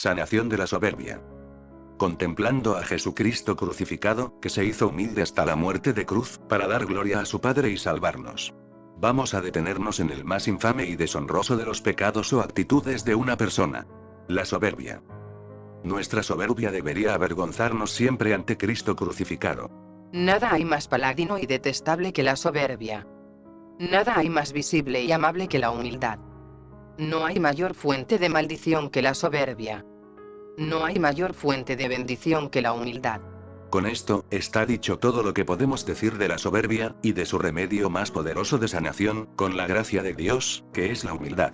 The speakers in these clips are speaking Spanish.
Sanación de la soberbia. Contemplando a Jesucristo crucificado, que se hizo humilde hasta la muerte de cruz, para dar gloria a su Padre y salvarnos. Vamos a detenernos en el más infame y deshonroso de los pecados o actitudes de una persona. La soberbia. Nuestra soberbia debería avergonzarnos siempre ante Cristo crucificado. Nada hay más paladino y detestable que la soberbia. Nada hay más visible y amable que la humildad. No hay mayor fuente de maldición que la soberbia. No hay mayor fuente de bendición que la humildad. Con esto, está dicho todo lo que podemos decir de la soberbia, y de su remedio más poderoso de sanación, con la gracia de Dios, que es la humildad.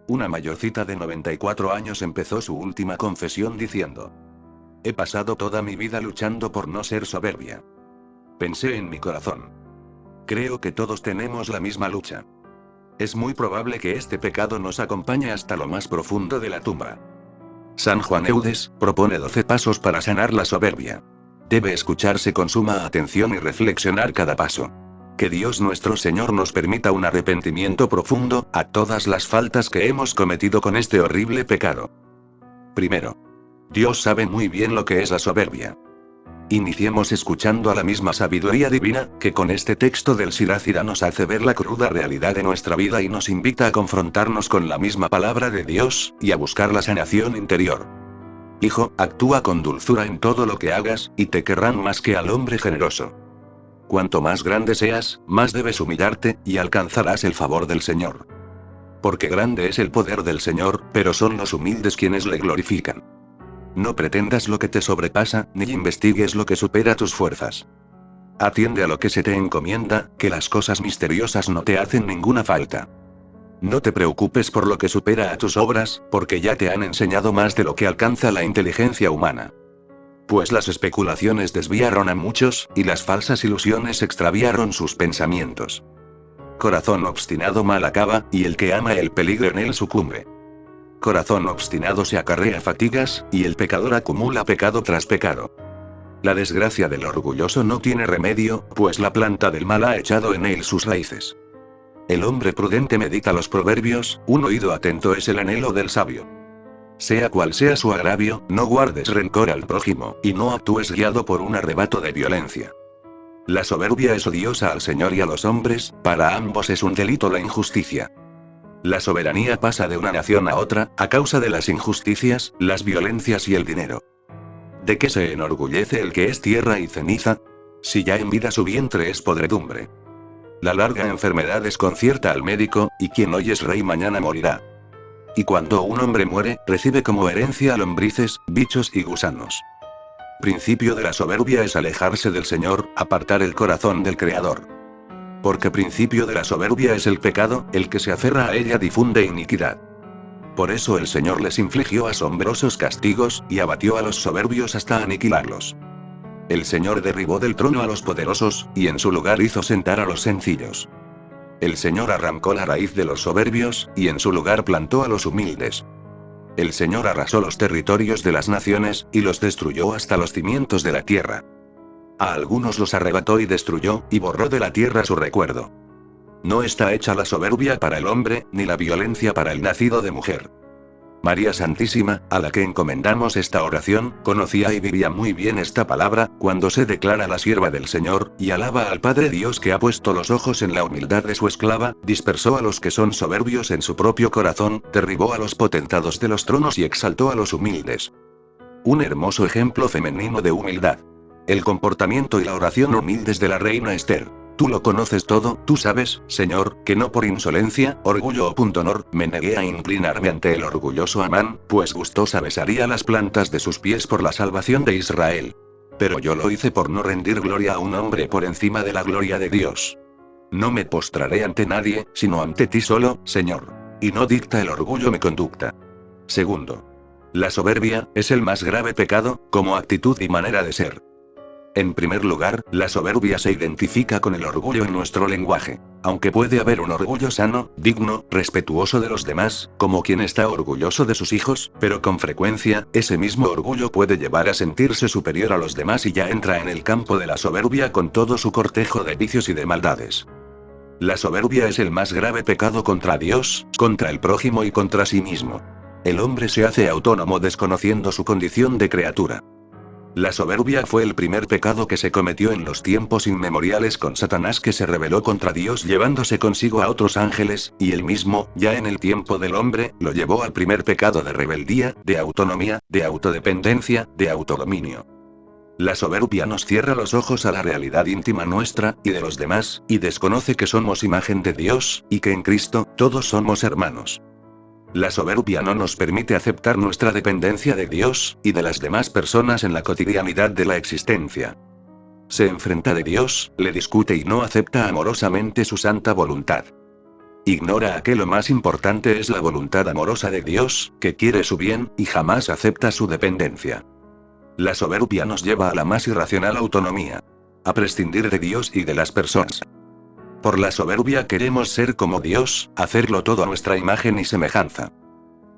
Una mayorcita de 94 años empezó su última confesión diciendo: he pasado toda mi vida luchando por no ser soberbia. Pensé en mi corazón. Creo que todos tenemos la misma lucha. Es muy probable que este pecado nos acompañe hasta lo más profundo de la tumba. San Juan Eudes propone 12 pasos para sanar la soberbia. Debe escucharse con suma atención y reflexionar cada paso. Que Dios nuestro Señor nos permita un arrepentimiento profundo a todas las faltas que hemos cometido con este horrible pecado. Primero, Dios sabe muy bien lo que es la soberbia. Iniciemos escuchando a la misma sabiduría divina, que con este texto del Sirácida nos hace ver la cruda realidad de nuestra vida y nos invita a confrontarnos con la misma palabra de Dios, y a buscar la sanación interior. Hijo, actúa con dulzura en todo lo que hagas, y te querrán más que al hombre generoso. Cuanto más grande seas, más debes humillarte, y alcanzarás el favor del Señor. Porque grande es el poder del Señor, pero son los humildes quienes le glorifican. No pretendas lo que te sobrepasa, ni investigues lo que supera tus fuerzas. Atiende a lo que se te encomienda, que las cosas misteriosas no te hacen ninguna falta. No te preocupes por lo que supera a tus obras, porque ya te han enseñado más de lo que alcanza la inteligencia humana. Pues las especulaciones desviaron a muchos, y las falsas ilusiones extraviaron sus pensamientos. Corazón obstinado mal acaba, y el que ama el peligro en él sucumbe. Corazón obstinado se acarrea fatigas, y el pecador acumula pecado tras pecado. La desgracia del orgulloso no tiene remedio, pues la planta del mal ha echado en él sus raíces. El hombre prudente medita los proverbios, un oído atento es el anhelo del sabio. Sea cual sea su agravio, no guardes rencor al prójimo, y no actúes guiado por un arrebato de violencia. La soberbia es odiosa al Señor y a los hombres, para ambos es un delito la injusticia. La soberanía pasa de una nación a otra, a causa de las injusticias, las violencias y el dinero. ¿De qué se enorgullece el que es tierra y ceniza? Si ya en vida su vientre es podredumbre. La larga enfermedad desconcierta al médico, y quien hoy es rey mañana morirá. Y cuando un hombre muere, recibe como herencia lombrices, bichos y gusanos. Principio de la soberbia es alejarse del Señor, apartar el corazón del Creador. Porque principio de la soberbia es el pecado, el que se aferra a ella difunde iniquidad. Por eso el Señor les infligió asombrosos castigos, y abatió a los soberbios hasta aniquilarlos. El Señor derribó del trono a los poderosos, y en su lugar hizo sentar a los sencillos. El Señor arrancó la raíz de los soberbios, y en su lugar plantó a los humildes. El Señor arrasó los territorios de las naciones, y los destruyó hasta los cimientos de la tierra. A algunos los arrebató y destruyó, y borró de la tierra su recuerdo. No está hecha la soberbia para el hombre, ni la violencia para el nacido de mujer. María Santísima, a la que encomendamos esta oración, conocía y vivía muy bien esta palabra, cuando se declara la sierva del Señor, y alaba al Padre Dios que ha puesto los ojos en la humildad de su esclava, dispersó a los que son soberbios en su propio corazón, derribó a los potentados de los tronos y exaltó a los humildes. Un hermoso ejemplo femenino de humildad. El comportamiento y la oración humildes de la reina Esther. Tú lo conoces todo, tú sabes, Señor, que no por insolencia, orgullo o pundonor, me negué a inclinarme ante el orgulloso Amán, pues gustosa besaría las plantas de sus pies por la salvación de Israel. Pero yo lo hice por no rendir gloria a un hombre por encima de la gloria de Dios. No me postraré ante nadie, sino ante ti solo, Señor. Y no dicta el orgullo mi conducta. Segundo. La soberbia es el más grave pecado, como actitud y manera de ser. En primer lugar, la soberbia se identifica con el orgullo en nuestro lenguaje. Aunque puede haber un orgullo sano, digno, respetuoso de los demás, como quien está orgulloso de sus hijos, pero con frecuencia, ese mismo orgullo puede llevar a sentirse superior a los demás y ya entra en el campo de la soberbia con todo su cortejo de vicios y de maldades. La soberbia es el más grave pecado contra Dios, contra el prójimo y contra sí mismo. El hombre se hace autónomo desconociendo su condición de criatura. La soberbia fue el primer pecado que se cometió en los tiempos inmemoriales con Satanás, que se rebeló contra Dios llevándose consigo a otros ángeles, y él mismo, ya en el tiempo del hombre, lo llevó al primer pecado de rebeldía, de autonomía, de autodependencia, de autodominio. La soberbia nos cierra los ojos a la realidad íntima nuestra, y de los demás, y desconoce que somos imagen de Dios, y que en Cristo, todos somos hermanos. La soberbia no nos permite aceptar nuestra dependencia de Dios, y de las demás personas en la cotidianidad de la existencia. Se enfrenta de Dios, le discute y no acepta amorosamente su santa voluntad. Ignora que lo más importante es la voluntad amorosa de Dios, que quiere su bien, y jamás acepta su dependencia. La soberbia nos lleva a la más irracional autonomía. A prescindir de Dios y de las personas. Por la soberbia queremos ser como Dios, hacerlo todo a nuestra imagen y semejanza.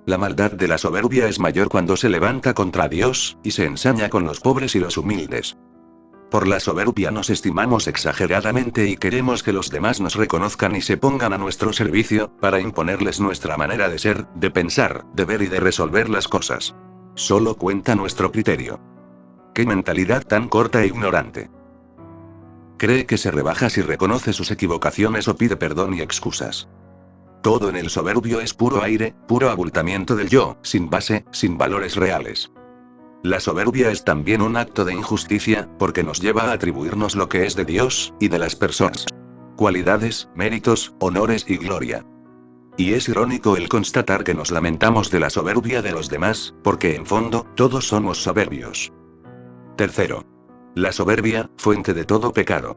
La maldad de la soberbia es mayor cuando se levanta contra Dios, y se ensaña con los pobres y los humildes. Por la soberbia nos estimamos exageradamente y queremos que los demás nos reconozcan y se pongan a nuestro servicio, para imponerles nuestra manera de ser, de pensar, de ver y de resolver las cosas. Solo cuenta nuestro criterio. ¡Qué mentalidad tan corta e ignorante! Cree que se rebaja si reconoce sus equivocaciones o pide perdón y excusas. Todo en el soberbio es puro aire, puro abultamiento del yo, sin base, sin valores reales. La soberbia es también un acto de injusticia, porque nos lleva a atribuirnos lo que es de Dios, y de las personas. Cualidades, méritos, honores y gloria. Y es irónico el constatar que nos lamentamos de la soberbia de los demás, porque en fondo, todos somos soberbios. Tercero. La soberbia, fuente de todo pecado.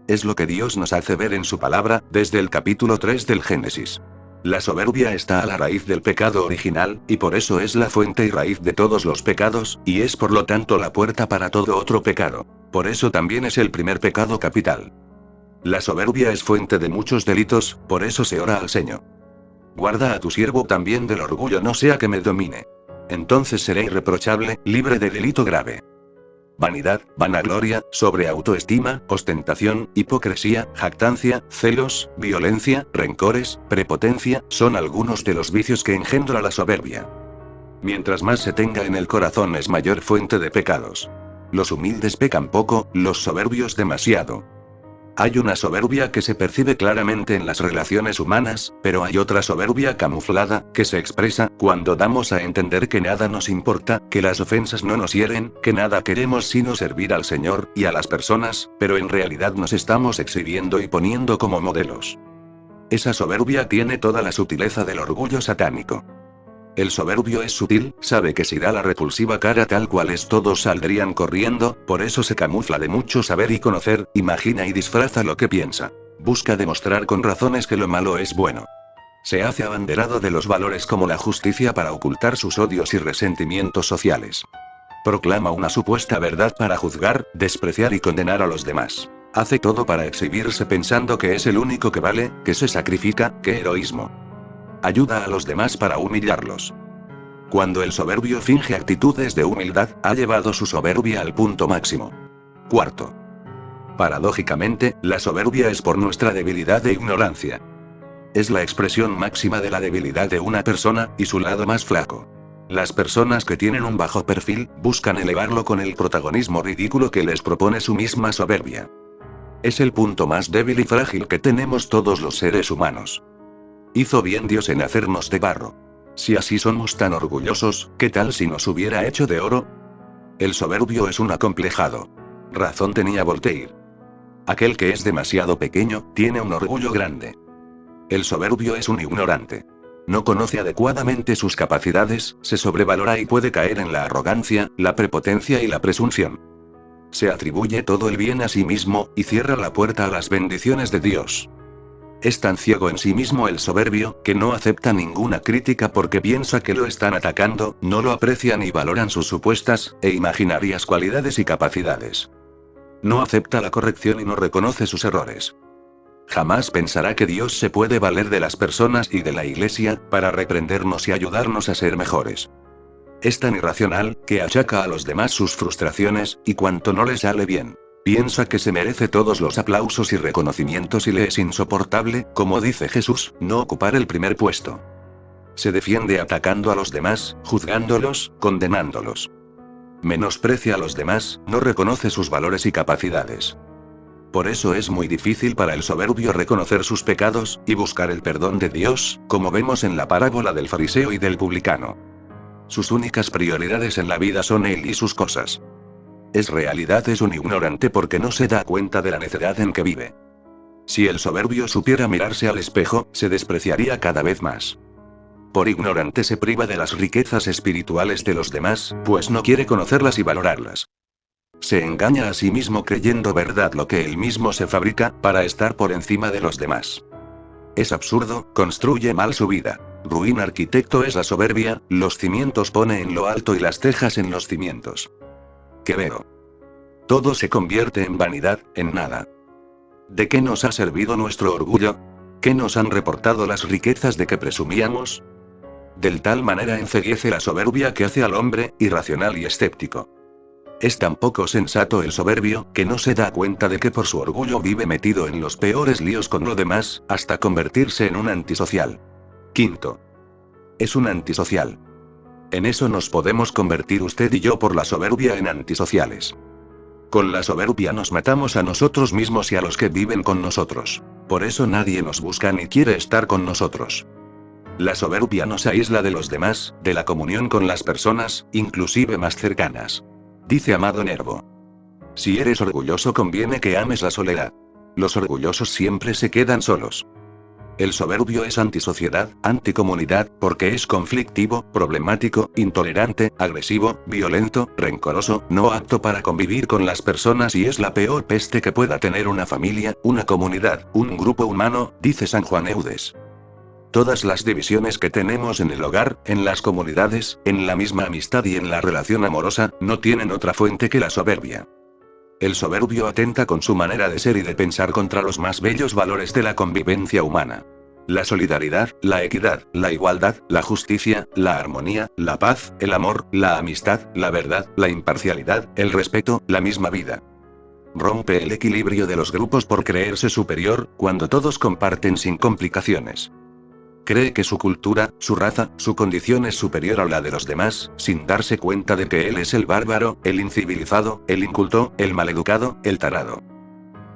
Es lo que Dios nos hace ver en su palabra, desde el capítulo 3 del Génesis. La soberbia está a la raíz del pecado original, y por eso es la fuente y raíz de todos los pecados, y es por lo tanto la puerta para todo otro pecado. Por eso también es el primer pecado capital. La soberbia es fuente de muchos delitos, por eso se ora al Señor. Guarda a tu siervo también del orgullo, no sea que me domine. Entonces seré irreprochable, libre de delito grave. Vanidad, vanagloria, sobreautoestima, ostentación, hipocresía, jactancia, celos, violencia, rencores, prepotencia, son algunos de los vicios que engendra la soberbia. Mientras más se tenga en el corazón es mayor fuente de pecados. Los humildes pecan poco, los soberbios demasiado. Hay una soberbia que se percibe claramente en las relaciones humanas, pero hay otra soberbia camuflada, que se expresa cuando damos a entender que nada nos importa, que las ofensas no nos hieren, que nada queremos sino servir al Señor y a las personas, pero en realidad nos estamos exhibiendo y poniendo como modelos. Esa soberbia tiene toda la sutileza del orgullo satánico. El soberbio es sutil, sabe que si da la repulsiva cara tal cual es todos saldrían corriendo, por eso se camufla de mucho saber y conocer, imagina y disfraza lo que piensa. Busca demostrar con razones que lo malo es bueno. Se hace abanderado de los valores como la justicia para ocultar sus odios y resentimientos sociales. Proclama una supuesta verdad para juzgar, despreciar y condenar a los demás. Hace todo para exhibirse pensando que es el único que vale, que se sacrifica, ¡qué heroísmo! Ayuda a los demás para humillarlos. Cuando el soberbio finge actitudes de humildad, ha llevado su soberbia al punto máximo. Cuarto. Paradójicamente, la soberbia es por nuestra debilidad e ignorancia. Es la expresión máxima de la debilidad de una persona, y su lado más flaco. Las personas que tienen un bajo perfil, buscan elevarlo con el protagonismo ridículo que les propone su misma soberbia. Es el punto más débil y frágil que tenemos todos los seres humanos. Hizo bien Dios en hacernos de barro. Si así somos tan orgullosos, ¿qué tal si nos hubiera hecho de oro? El soberbio es un acomplejado. Razón tenía Voltaire. Aquel que es demasiado pequeño, tiene un orgullo grande. El soberbio es un ignorante. No conoce adecuadamente sus capacidades, se sobrevalora y puede caer en la arrogancia, la prepotencia y la presunción. Se atribuye todo el bien a sí mismo, y cierra la puerta a las bendiciones de Dios. Es tan ciego en sí mismo el soberbio, que no acepta ninguna crítica porque piensa que lo están atacando, no lo aprecian y valoran sus supuestas, e imaginarias cualidades y capacidades. No acepta la corrección y no reconoce sus errores. Jamás pensará que Dios se puede valer de las personas y de la Iglesia, para reprendernos y ayudarnos a ser mejores. Es tan irracional, que achaca a los demás sus frustraciones, y cuanto no le sale bien. Piensa que se merece todos los aplausos y reconocimientos y le es insoportable, como dice Jesús, no ocupar el primer puesto. Se defiende atacando a los demás, juzgándolos, condenándolos. Menosprecia a los demás, no reconoce sus valores y capacidades. Por eso es muy difícil para el soberbio reconocer sus pecados, y buscar el perdón de Dios, como vemos en la parábola del fariseo y del publicano. Sus únicas prioridades en la vida son él y sus cosas. Es un ignorante porque no se da cuenta de la necedad en que vive. Si el soberbio supiera mirarse al espejo, se despreciaría cada vez más. Por ignorante se priva de las riquezas espirituales de los demás, pues no quiere conocerlas y valorarlas. Se engaña a sí mismo creyendo verdad lo que él mismo se fabrica, para estar por encima de los demás. Es absurdo, construye mal su vida. Ruin arquitecto es la soberbia, los cimientos pone en lo alto y las tejas en los cimientos. ¿Qué veo? Todo se convierte en vanidad, en nada. ¿De qué nos ha servido nuestro orgullo? ¿Qué nos han reportado las riquezas de que presumíamos? Del tal manera enceguece la soberbia que hace al hombre irracional y escéptico. Es tan poco sensato el soberbio, que no se da cuenta de que por su orgullo vive metido en los peores líos con lo demás, hasta convertirse en un antisocial. Quinto. Es un antisocial. En eso nos podemos convertir usted y yo por la soberbia en antisociales. Con la soberbia nos matamos a nosotros mismos y a los que viven con nosotros. Por eso nadie nos busca ni quiere estar con nosotros. La soberbia nos aísla de los demás, de la comunión con las personas, inclusive más cercanas. Dice Amado Nervo. Si eres orgulloso conviene que ames la soledad. Los orgullosos siempre se quedan solos. El soberbio es antisociedad, anticomunidad, porque es conflictivo, problemático, intolerante, agresivo, violento, rencoroso, no apto para convivir con las personas y es la peor peste que pueda tener una familia, una comunidad, un grupo humano, dice San Juan Eudes. Todas las divisiones que tenemos en el hogar, en las comunidades, en la misma amistad y en la relación amorosa, no tienen otra fuente que la soberbia. El soberbio atenta con su manera de ser y de pensar contra los más bellos valores de la convivencia humana. La solidaridad, la equidad, la igualdad, la justicia, la armonía, la paz, el amor, la amistad, la verdad, la imparcialidad, el respeto, la misma vida. Rompe el equilibrio de los grupos por creerse superior, cuando todos comparten sin complicaciones. Cree que su cultura, su raza, su condición es superior a la de los demás, sin darse cuenta de que él es el bárbaro, el incivilizado, el inculto, el maleducado, el tarado.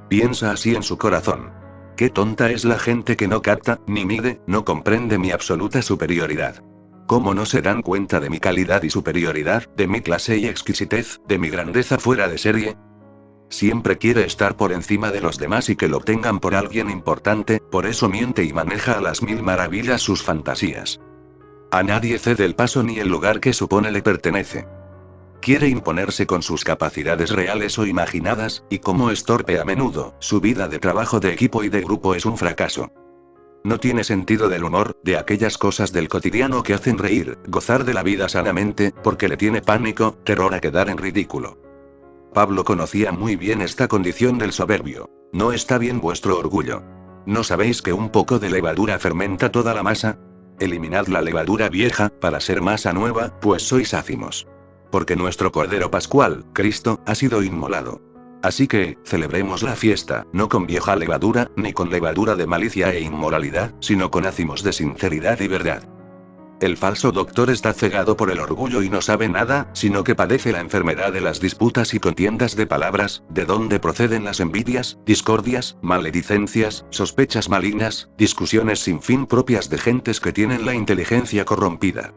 Piensa así en su corazón. Qué tonta es la gente que no capta, ni mide, no comprende mi absoluta superioridad. ¿Cómo no se dan cuenta de mi calidad y superioridad, de mi clase y exquisitez, de mi grandeza fuera de serie? Siempre quiere estar por encima de los demás y que lo tengan por alguien importante, por eso miente y maneja a las mil maravillas sus fantasías. A nadie cede el paso ni el lugar que supone le pertenece. Quiere imponerse con sus capacidades reales o imaginadas, y como es torpe a menudo, su vida de trabajo de equipo y de grupo es un fracaso. No tiene sentido del humor, de aquellas cosas del cotidiano que hacen reír, gozar de la vida sanamente, porque le tiene pánico, terror a quedar en ridículo. Pablo conocía muy bien esta condición del soberbio. No está bien vuestro orgullo. ¿No sabéis que un poco de levadura fermenta toda la masa? Eliminad la levadura vieja, para ser masa nueva, pues sois ácimos. Porque nuestro Cordero Pascual, Cristo, ha sido inmolado. Así que, celebremos la fiesta, no con vieja levadura, ni con levadura de malicia e inmoralidad, sino con ácimos de sinceridad y verdad. El falso doctor está cegado por el orgullo y no sabe nada, sino que padece la enfermedad de las disputas y contiendas de palabras, de donde proceden las envidias, discordias, maledicencias, sospechas malignas, discusiones sin fin propias de gentes que tienen la inteligencia corrompida.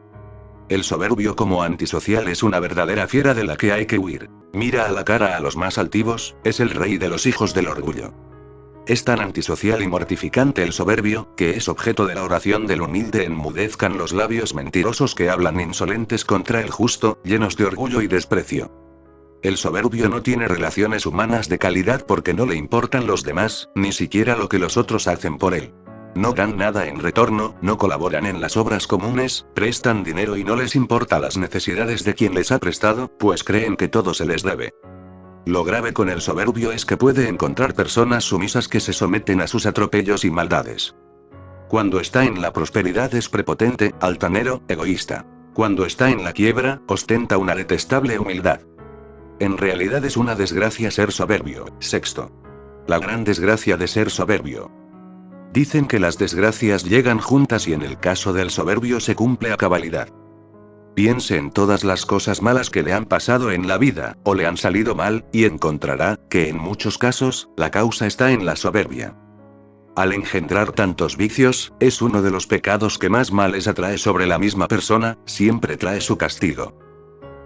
El soberbio como antisocial es una verdadera fiera de la que hay que huir. Mira a la cara a los más altivos, es el rey de los hijos del orgullo. Es tan antisocial y mortificante el soberbio, que es objeto de la oración del humilde enmudezcan los labios mentirosos que hablan insolentes contra el justo, llenos de orgullo y desprecio. El soberbio no tiene relaciones humanas de calidad porque no le importan los demás, ni siquiera lo que los otros hacen por él. No dan nada en retorno, no colaboran en las obras comunes, prestan dinero y no les importa las necesidades de quien les ha prestado, pues creen que todo se les debe. Lo grave con el soberbio es que puede encontrar personas sumisas que se someten a sus atropellos y maldades. Cuando está en la prosperidad es prepotente, altanero, egoísta. Cuando está en la quiebra, ostenta una detestable humildad. En realidad es una desgracia ser soberbio. Sexto. La gran desgracia de ser soberbio. Dicen que las desgracias llegan juntas y en el caso del soberbio se cumple a cabalidad. Piense en todas las cosas malas que le han pasado en la vida, o le han salido mal, y encontrará, que en muchos casos, la causa está en la soberbia. Al engendrar tantos vicios, es uno de los pecados que más males atrae sobre la misma persona, siempre trae su castigo.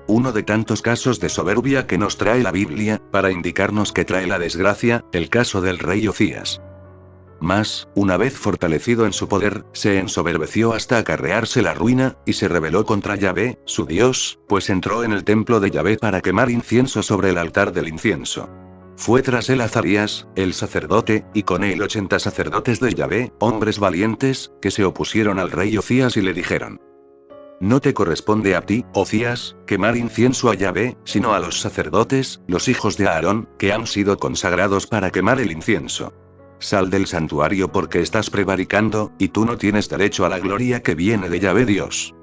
Uno de tantos casos de soberbia que nos trae la Biblia, para indicarnos que trae la desgracia, el caso del rey Ocías. Mas, una vez fortalecido en su poder, se ensoberbeció hasta acarrearse la ruina, y se rebeló contra Yahvé, su Dios, pues entró en el templo de Yahvé para quemar incienso sobre el altar del incienso. Fue tras él Azarías, el sacerdote, y con él 80 sacerdotes de Yahvé, hombres valientes, que se opusieron al rey Ocías y le dijeron: No te corresponde a ti, Ocías, quemar incienso a Yahvé, sino a los sacerdotes, los hijos de Aarón, que han sido consagrados para quemar el incienso. Sal del santuario porque estás prevaricando, y tú no tienes derecho a la gloria que viene de Yahvé Dios.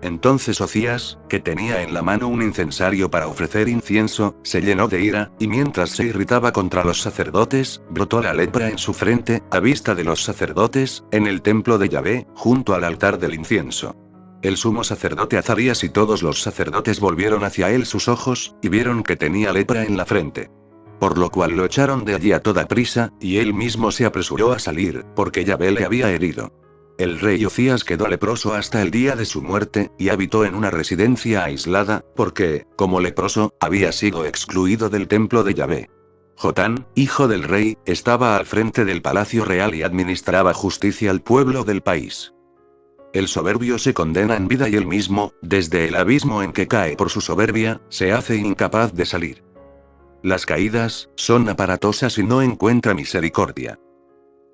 Entonces Ocías, que tenía en la mano un incensario para ofrecer incienso, se llenó de ira, y mientras se irritaba contra los sacerdotes, brotó la lepra en su frente, a vista de los sacerdotes, en el templo de Yahvé, junto al altar del incienso. El sumo sacerdote Azarías y todos los sacerdotes volvieron hacia él sus ojos, y vieron que tenía lepra en la frente. Por lo cual lo echaron de allí a toda prisa, y él mismo se apresuró a salir, porque Yahvé le había herido. El rey Ocías quedó leproso hasta el día de su muerte, y habitó en una residencia aislada, porque, como leproso, había sido excluido del templo de Yahvé. Jotán, hijo del rey, estaba al frente del palacio real y administraba justicia al pueblo del país. El soberbio se condena en vida y él mismo, desde el abismo en que cae por su soberbia, se hace incapaz de salir. Las caídas son aparatosas y no encuentra misericordia.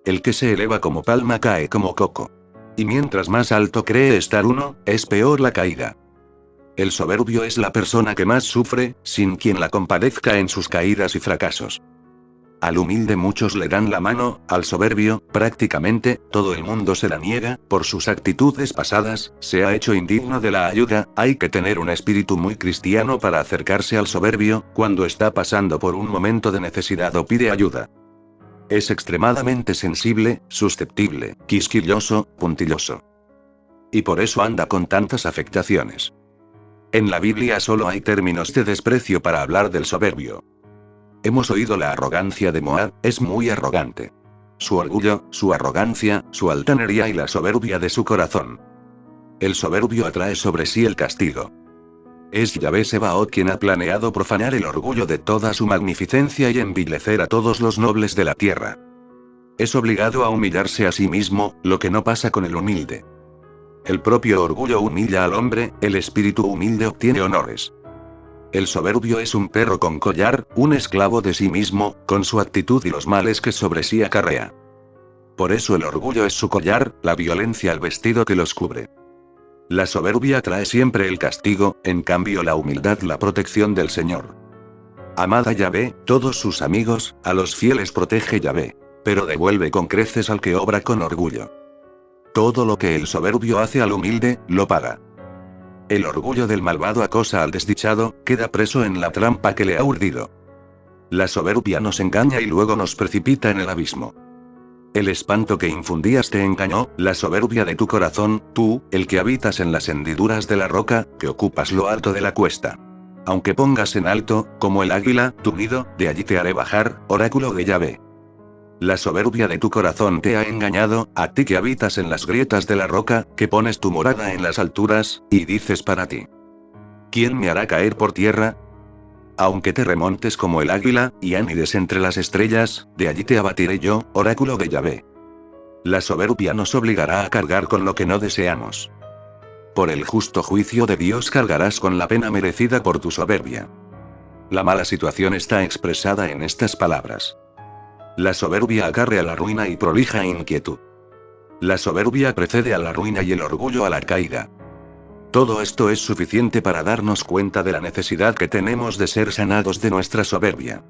El que se eleva como palma cae como coco. Y mientras más alto cree estar uno, es peor la caída. El soberbio es la persona que más sufre, sin quien la compadezca en sus caídas y fracasos. Al humilde muchos le dan la mano, al soberbio, prácticamente, todo el mundo se la niega, por sus actitudes pasadas, se ha hecho indigno de la ayuda. Hay que tener un espíritu muy cristiano para acercarse al soberbio, cuando está pasando por un momento de necesidad o pide ayuda. Es extremadamente sensible, susceptible, quisquilloso, puntilloso. Y por eso anda con tantas afectaciones. En la Biblia solo hay términos de desprecio para hablar del soberbio. Hemos oído la arrogancia de Moab, es muy arrogante. Su orgullo, su arrogancia, su altanería y la soberbia de su corazón. El soberbio atrae sobre sí el castigo. Es Yahvé Sebaot quien ha planeado profanar el orgullo de toda su magnificencia y envilecer a todos los nobles de la tierra. Es obligado a humillarse a sí mismo, lo que no pasa con el humilde. El propio orgullo humilla al hombre, el espíritu humilde obtiene honores. El soberbio es un perro con collar, un esclavo de sí mismo, con su actitud y los males que sobre sí acarrea. Por eso el orgullo es su collar, la violencia el vestido que los cubre. La soberbia trae siempre el castigo, en cambio la humildad la protección del Señor. Amad a Yahvé, todos sus amigos, a los fieles protege Yahvé, pero devuelve con creces al que obra con orgullo. Todo lo que el soberbio hace al humilde, lo paga. El orgullo del malvado acosa al desdichado, queda preso en la trampa que le ha urdido. La soberbia nos engaña y luego nos precipita en el abismo. El espanto que infundías te engañó, la soberbia de tu corazón, tú, el que habitas en las hendiduras de la roca, que ocupas lo alto de la cuesta. Aunque pongas en alto, como el águila, tu nido, de allí te haré bajar, oráculo de Yahvé. La soberbia de tu corazón te ha engañado, a ti que habitas en las grietas de la roca, que pones tu morada en las alturas, y dices para ti: ¿quién me hará caer por tierra? Aunque te remontes como el águila, y anides entre las estrellas, de allí te abatiré yo, oráculo de Yahvé. La soberbia nos obligará a cargar con lo que no deseamos. Por el justo juicio de Dios cargarás con la pena merecida por tu soberbia. La mala situación está expresada en estas palabras. La soberbia acarrea la ruina y prolija inquietud. La soberbia precede a la ruina y el orgullo a la caída. Todo esto es suficiente para darnos cuenta de la necesidad que tenemos de ser sanados de nuestra soberbia.